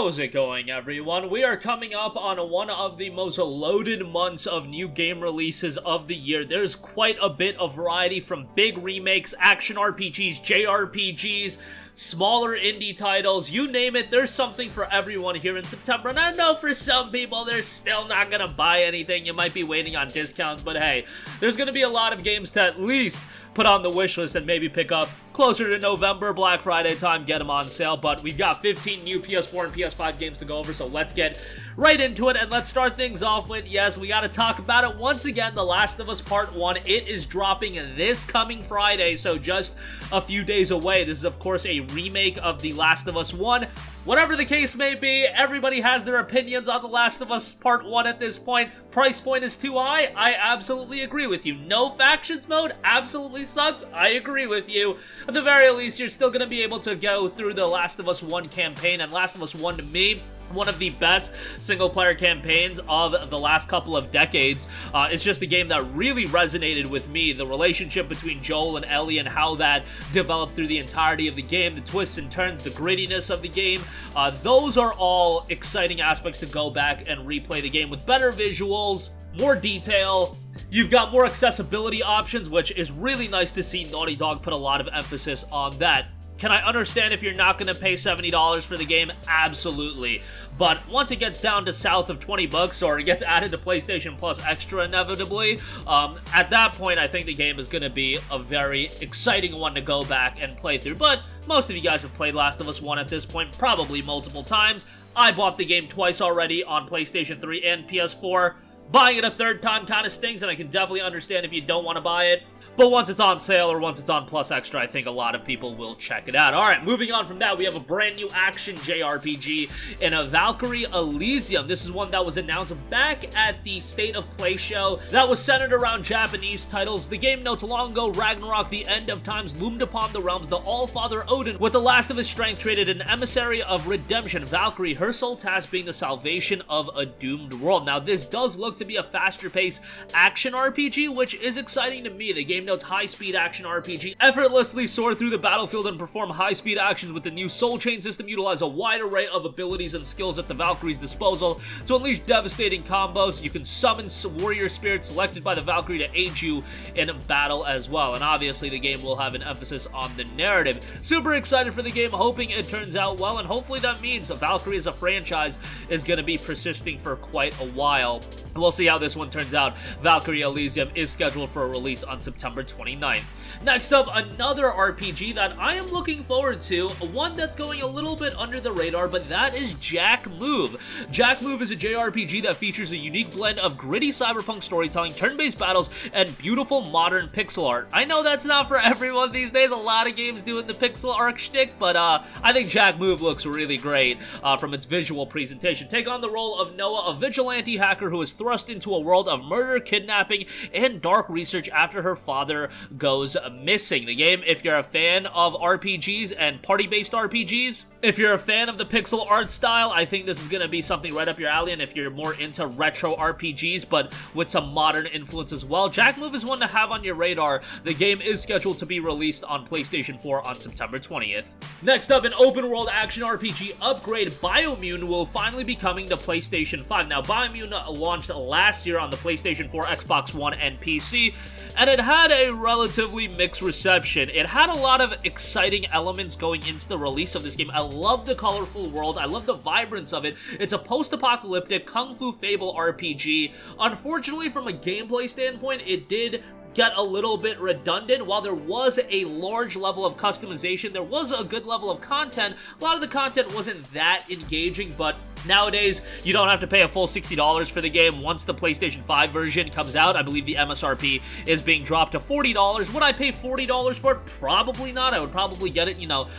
How's it going, everyone? We are coming up on one of the most loaded months of new game releases of the year. There's quite a bit of variety from big remakes, action RPGs, JRPGs, smaller indie titles, you name it, there's something for everyone here in September. And I know for some people, they're still not gonna buy anything. You might be waiting on discounts, but hey, there's gonna be a lot of games to at least put on the wish list and maybe pick up closer to November, Black Friday time, get them on sale. But we've got 15 new PS4 and PS5 games to go over, so let's get right into it. And let's start things off with, yes, we gotta talk about it once again, The Last of Us Part 1. It is dropping this coming Friday, so just a few days away. This is, of course, a remake of The Last of Us 1. Whatever the case may be, everybody has their opinions on The Last of Us Part 1 at this point. Price point is too high? I absolutely agree with you. No factions mode? Absolutely sucks? I agree with you. At the very least, you're still going to be able to go through The Last of Us 1 campaign, and Last of Us 1 to me, one of the best single-player campaigns of the last couple of decades. It's just a game that really resonated with me. The relationship between Joel and Ellie and how that developed through the entirety of the game, the twists and turns, the grittiness of the game. Those are all exciting aspects to go back and replay the game with better visuals, more detail. You've got more accessibility options, which is really nice to see Naughty Dog put a lot of emphasis on that. Can I understand if you're not going to pay $70 for the game? Absolutely. But once it gets down to south of 20 bucks or it gets added to PlayStation Plus Extra inevitably, at that point I think the game is going to be a very exciting one to go back and play through. But most of you guys have played Last of Us 1 at this point, probably multiple times. I bought the game twice already on PlayStation 3 and PS4. Buying it a third time kind of stinks, and I can definitely understand if you don't want to buy it. But once it's on sale or once it's on Plus Extra, I think a lot of people will check it out. Alright, moving on from that, we have a brand new action JRPG in a Valkyrie Elysium. This is one that was announced back at the State of Play show that was centered around Japanese titles. The game notes long ago, Ragnarok, the end of times, loomed upon the realms. The All-Father Odin, with the last of his strength, created an emissary of redemption, Valkyrie, her sole task being the salvation of a doomed world. Now, this does look to be a faster-paced action RPG, which is exciting to me. The game notes high-speed action RPG. Effortlessly soar through the battlefield and perform high-speed actions with the new Soul Chain system. Utilize a wide array of abilities and skills at the Valkyrie's disposal to unleash devastating combos. You can summon warrior spirits selected by the Valkyrie to aid you in battle as well. And obviously, the game will have an emphasis on the narrative. Super excited for the game, hoping it turns out well, and hopefully that means Valkyrie as a franchise is going to be persisting for quite a while. We'll see how this one turns out. Valkyrie Elysium is scheduled for a release on September 29th. Next up, another RPG that I am looking forward to, one that's going a little bit under the radar, but that is Jack Move. Jack Move is a JRPG that features a unique blend of gritty cyberpunk storytelling, turn-based battles, and beautiful modern pixel art. I know that's not for everyone these days, a lot of games doing the pixel art shtick, but I think Jack Move looks really great from its visual presentation. Take on the role of Noah, a vigilante hacker who is thrust into a world of murder, kidnapping, and dark research after her father goes missing. The game, if you're a fan of RPGs and party-based RPGs, if you're a fan of the pixel art style, I think this is going to be something right up your alley. And if you're more into retro RPGs, but with some modern influence as well, Jack Move is one to have on your radar. The game is scheduled to be released on PlayStation 4 on September 20th. Next up, an open-world action RPG upgrade, Biomutant, will finally be coming to PlayStation 5. Now, Biomutant launched last year on the PlayStation 4, Xbox One, and PC, and it had a relatively mixed reception. It had a lot of exciting elements going into the release of this game. I love the colorful world. I love the vibrance of it. It's a post-apocalyptic Kung Fu Fable RPG. Unfortunately, from a gameplay standpoint, it did get a little bit redundant. While there was a large level of customization, there was a good level of content. A lot of the content wasn't that engaging, but nowadays, you don't have to pay a full $60 for the game once the PlayStation 5 version comes out. I believe the MSRP is being dropped to $40. Would I pay $40 for it? Probably not. I would probably get it,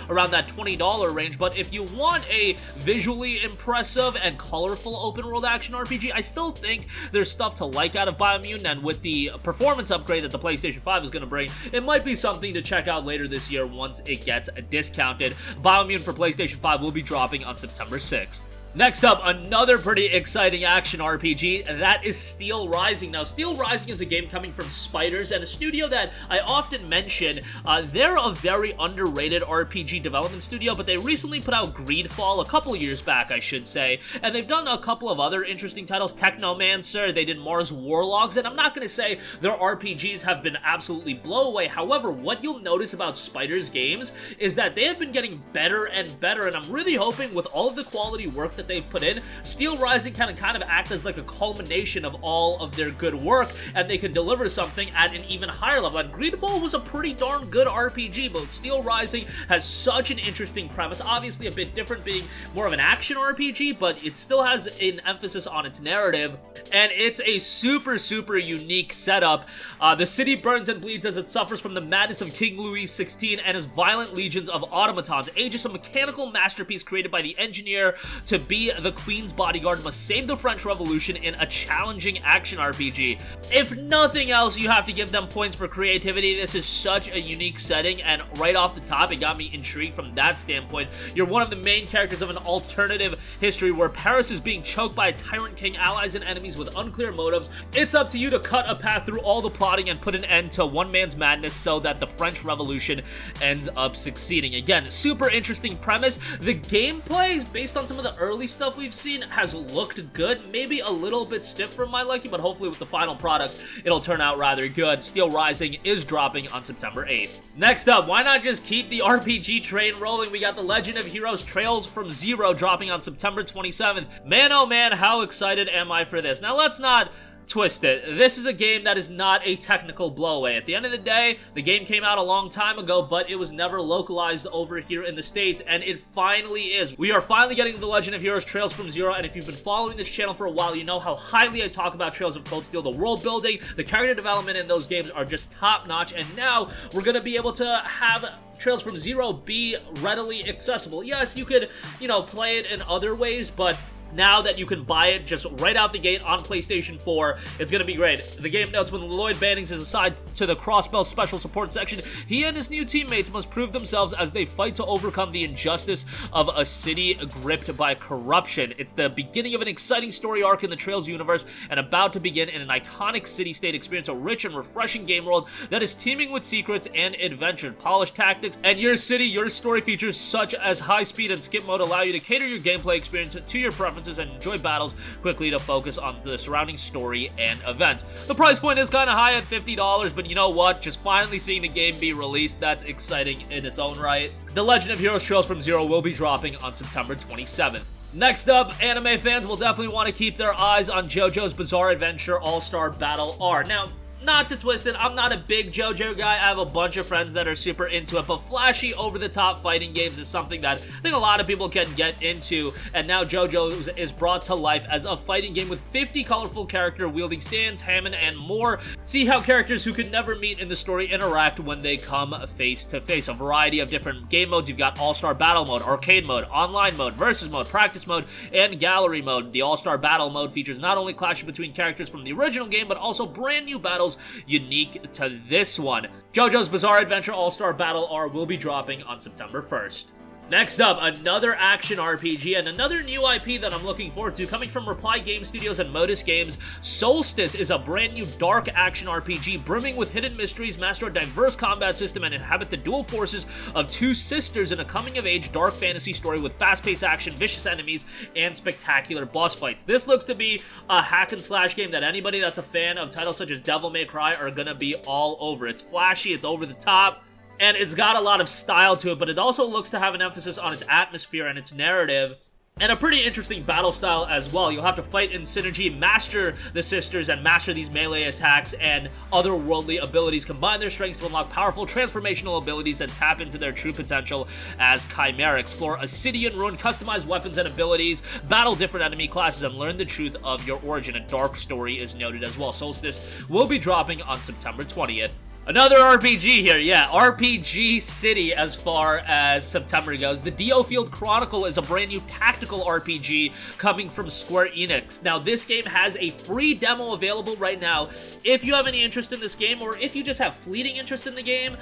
around that $20 range. But if you want a visually impressive and colorful open-world action RPG, I still think there's stuff to like out of Biomutant, and with the performance upgrade that the PlayStation 5 is going to bring, it might be something to check out later this year once it gets discounted. Biomutant for PlayStation 5 will be dropping on September 6th. Next up, another pretty exciting action RPG, and that is Steelrising. Now, Steelrising is a game coming from Spiders, and a studio that I often mention. They're a very underrated RPG development studio, but they recently put out Greedfall a couple years back, I should say, and they've done a couple of other interesting titles. Technomancer, they did Mars Warlogs, and I'm not going to say their RPGs have been absolutely blow away. However, what you'll notice about Spiders games is that they have been getting better and better, and I'm really hoping with all of the quality work that they've put in, Steelrising can kind of act as like a culmination of all of their good work, and they can deliver something at an even higher level. And Greedfall was a pretty darn good RPG, but Steelrising has such an interesting premise, obviously a bit different, being more of an action RPG, but it still has an emphasis on its narrative, and it's a super unique setup. The city burns and bleeds as it suffers from the madness of King Louis XVI and his violent legions of automatons. Aegis, a mechanical masterpiece created by the engineer to be the Queen's bodyguard, must save the French Revolution in a challenging action RPG. If nothing else, you have to give them points for creativity. This is such a unique setting, and right off the top, it got me intrigued from that standpoint. You're one of the main characters of an alternative history where Paris is being choked by a tyrant king, allies and enemies with unclear motives. It's up to you to cut a path through all the plotting and put an end to one man's madness so that the French Revolution ends up succeeding. Again, super interesting premise. The gameplay, based on some of the early stuff we've seen, has looked good, maybe a little bit stiff for my liking, but hopefully with the final product it'll turn out rather good. Steelrising is dropping on September 8th. Next up, why not just keep the RPG train rolling? We got The Legend of Heroes Trails from Zero dropping on September 27th. Man, oh man, how excited am I for this. Now, let's not twist it. This is a game that is not a technical blowaway. At the end of the day, the game came out a long time ago, but it was never localized over here in the States, and it finally is. We are finally getting The Legend of Heroes Trails from Zero, and if you've been following this channel for a while, you know how highly I talk about Trails of Cold Steel. The world building, the character development in those games are just top-notch, and now we're gonna be able to have Trails from Zero be readily accessible. Yes, you could, play it in other ways, but now that you can buy it just right out the gate on PlayStation 4, it's going to be great. The game notes when Lloyd Bannings is assigned to the Crossbell Special Support section, he and his new teammates must prove themselves as they fight to overcome the injustice of a city gripped by corruption. It's the beginning of an exciting story arc in the Trails universe and about to begin in an iconic city-state experience, a rich and refreshing game world that is teeming with secrets and adventure. Polished tactics and your city, your story features such as high speed and skip mode allow you to cater your gameplay experience to your preferences and enjoy battles quickly to focus on the surrounding story and events. The price point is kind of high at $50, but you know what? Just finally seeing the game be released, that's exciting in its own right. The Legend of Heroes Trails from Zero will be dropping on September 27th. Next up, anime fans will definitely want to keep their eyes on JoJo's Bizarre Adventure All-Star Battle R. Now, not to twist it, I'm not a big JoJo guy. I have a bunch of friends that are super into it, but flashy, over-the-top fighting games is something that I think a lot of people can get into, and now JoJo is brought to life as a fighting game with 50 colorful character wielding stands, Hammond, and more. See how characters who could never meet in the story interact when they come face to face. A variety of different game modes. You've got All-Star Battle Mode, Arcade Mode, Online Mode, Versus Mode, Practice Mode, and Gallery Mode. The All-Star Battle Mode features not only clashes between characters from the original game, but also brand new battles unique to this one. JoJo's Bizarre Adventure All-Star Battle R will be dropping on September 1st. Next up, another action RPG and another new IP that I'm looking forward to, coming from Reply Game Studios and Modus Games. Soulstice is a brand new dark action RPG brimming with hidden mysteries, master a diverse combat system, and inhabit the dual forces of two sisters in a coming-of-age dark fantasy story with fast-paced action, vicious enemies, and spectacular boss fights. This looks to be a hack-and-slash game that anybody that's a fan of titles such as Devil May Cry are gonna be all over. It's flashy, it's over the top, and it's got a lot of style to it, but it also looks to have an emphasis on its atmosphere and its narrative, and a pretty interesting battle style as well. You'll have to fight in synergy, master the sisters, and master these melee attacks and otherworldly abilities. Combine their strengths to unlock powerful transformational abilities and tap into their true potential as Chimera. Explore a city in ruin, customize weapons and abilities, battle different enemy classes, and learn the truth of your origin. A dark story is noted as well. Soulstice will be dropping on September 20th. Another RPG here, yeah, RPG City as far as September goes. The Diofield Chronicle is a brand new tactical RPG coming from Square Enix. Now, this game has a free demo available right now. If you have any interest in this game, or if you just have fleeting interest in the game,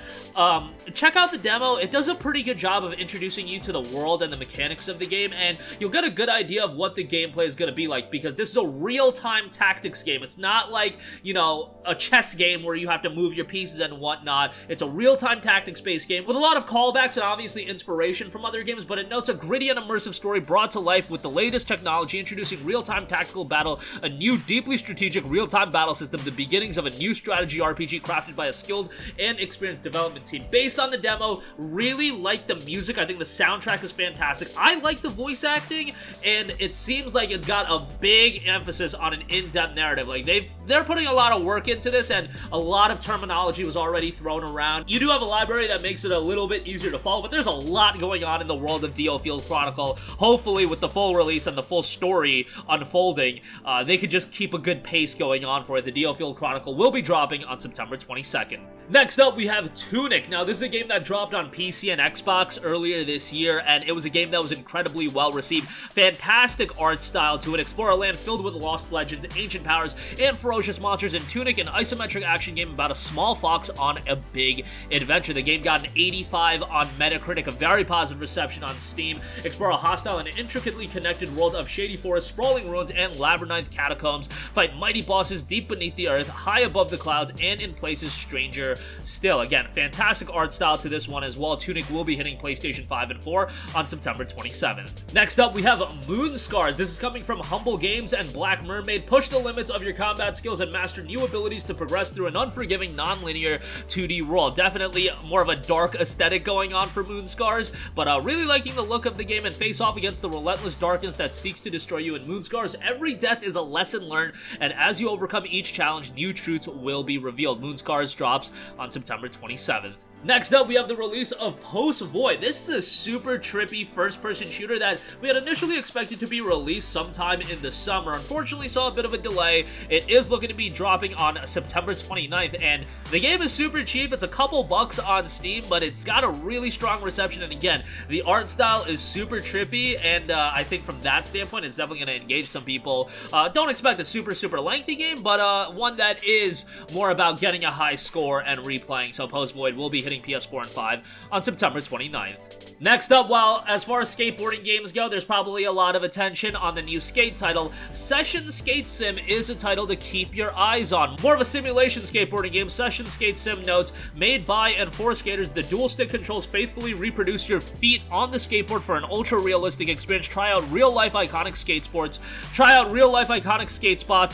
check out the demo. It does a pretty good job of introducing you to the world and the mechanics of the game, and you'll get a good idea of what the gameplay is going to be like, because this is a real-time tactics game. It's not like, you know, a chess game where you have to move your pieces and whatnot. It's a real-time tactics-based game with a lot of callbacks and obviously inspiration from other games, but it notes a gritty and immersive story brought to life with the latest technology, introducing real-time tactical battle, a new deeply strategic real-time battle system, the beginnings of a new strategy RPG crafted by a skilled and experienced development team. Based on the demo, really like the music. I think the soundtrack is fantastic. I like the voice acting, and it seems like it's got a big emphasis on an in-depth narrative. Like, they're putting a lot of work into this, and a lot of terminology was already thrown around. You do have a library that makes it a little bit easier to follow, but there's a lot going on in the world of Diofield Chronicle. Hopefully, with the full release and the full story unfolding, they could just keep a good pace going on for it. The Diofield Chronicle will be dropping on September 22nd. Next up, we have Tunic. Now, this is a game that dropped on PC and Xbox earlier this year, and it was a game that was incredibly well received. Fantastic art style to it. Explore a land filled with lost legends, ancient powers, and ferocious monsters. In Tunic, an isometric action game about a small fox on a big adventure. The game got an 85 on Metacritic, a very positive reception on Steam. Explore a hostile and intricately connected world of shady forests, sprawling ruins, and labyrinth catacombs. Fight mighty bosses deep beneath the earth, high above the clouds, and in places stranger still. Again, fantastic art style to this one as well. Tunic will be hitting PlayStation 5 and 4 on September 27th. Next up, we have Moonscars. This is coming from Humble Games and Black Mermaid. Push the limits of your combat skills and master new abilities to progress through an unforgiving, non-linear 2D world. Definitely more of a dark aesthetic going on for Moonscars, but really liking the look of the game, and face off against the relentless darkness that seeks to destroy you. In Moonscars, every death is a lesson learned, and as you overcome each challenge, new truths will be revealed. Moonscars drops on September 27th. Next up, we have the release of Post Void. This is a super trippy first-person shooter that we had initially expected to be released sometime in the summer. Unfortunately, saw a bit of a delay. It is looking to be dropping on September 29th, and the game is super cheap. It's a couple bucks on Steam, but it's got a really strong reception, and again, the art style is super trippy, and I think from that standpoint, it's definitely going to engage some people. Don't expect a super lengthy game, but one that is more about getting a high score and replaying, so Post Void will be hitting PS4 and 5 on September 29th. Next up, well, as far as skateboarding games go, there's probably a lot of attention on the new skate title. Session Skate Sim is a title to keep your eyes on. More of a simulation skateboarding game, Session Skate Sim notes, made by and for skaters, the dual stick controls faithfully reproduce your feet on the skateboard for an ultra-realistic experience. Try out real-life iconic skate spots,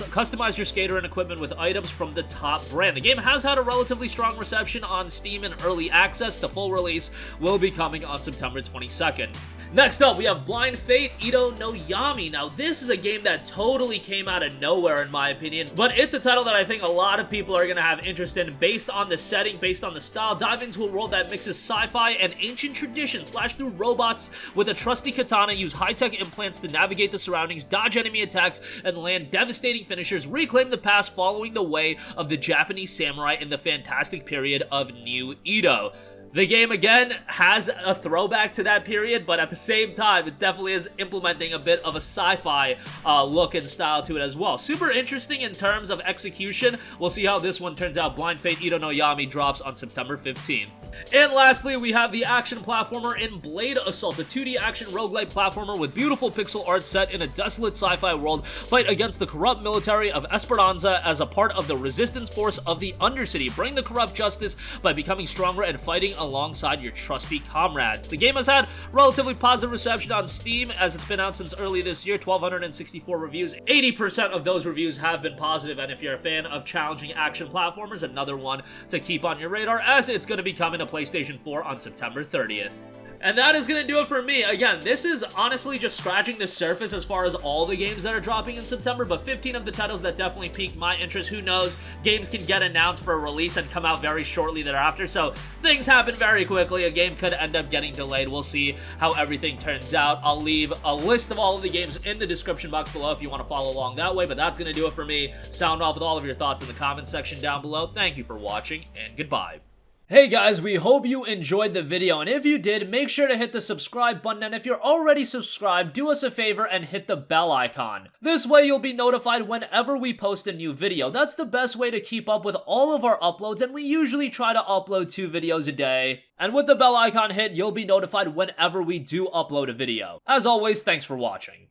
customize your skater and equipment with items from the top brand. The game has had a relatively strong reception on Steam in early access. The full release will be coming on September 22nd. Next up, we have Blind Fate Ito no Yami. Now, this is a game that totally came out of nowhere, in my opinion, but it's a title that I think a lot of people are going to have interest in based on the setting, based on the style. Dive into a world that mixes sci-fi and ancient tradition. Slash through robots with a trusty katana, use high-tech implants to navigate the surroundings, dodge enemy attacks, and land devastating finishers. Reclaim the past following the way of the Japanese samurai in the fantastic period of New Edo. The game, again, has a throwback to that period, but at the same time, it definitely is implementing a bit of a sci-fi look and style to it as well. Super interesting in terms of execution. We'll see how this one turns out. Blind Fate Ito no Yami drops on September 15th. And lastly, we have the action platformer in Blade Assault, a 2D action roguelike platformer with beautiful pixel art set in a desolate sci-fi world. Fight against the corrupt military of Esperanza as a part of the resistance force of the Undercity. Bring the corrupt justice by becoming stronger and fighting alongside your trusty comrades. The game has had relatively positive reception on Steam as it's been out since early this year, 1,264 reviews. 80% of those reviews have been positive, and if you're a fan of challenging action platformers, another one to keep on your radar as it's going to be coming to PlayStation 4 on September 30th. And that is gonna do it for me. Again, this is honestly just scratching the surface as far as all the games that are dropping in September, but 15 of the titles that definitely piqued my interest. Who knows? Games can get announced for a release and come out very shortly thereafter, so things happen very quickly. A game could end up getting delayed. We'll see how everything turns out. I'll leave a list of all of the games in the description box below if you want to follow along that way, but that's gonna do it for me. Sound off with all of your thoughts in the comments section down below. Thank you for watching, and goodbye. Hey guys, we hope you enjoyed the video, and if you did, make sure to hit the subscribe button, and if you're already subscribed, do us a favor and hit the bell icon. This way you'll be notified whenever we post a new video. That's the best way to keep up with all of our uploads, and we usually try to upload 2 videos a day. And with the bell icon hit, you'll be notified whenever we do upload a video. As always, thanks for watching.